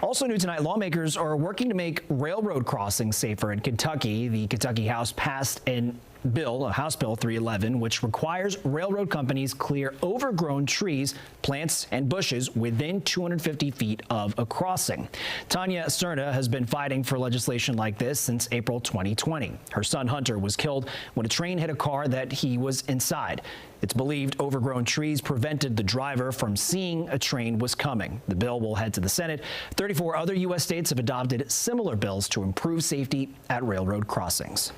Also new tonight, lawmakers are working to make railroad crossings safer in Kentucky. The Kentucky House passed House Bill 311, which requires railroad companies clear overgrown trees, plants, and bushes within 250 feet of a crossing. Tanya Cerna has been fighting for legislation like this since April 2020. Her son Hunter was killed when a train hit a car that he was inside. It's believed overgrown trees prevented the driver from seeing a train was coming. The bill will head to the Senate. 34 other U.S. states have adopted similar bills to improve safety at railroad crossings.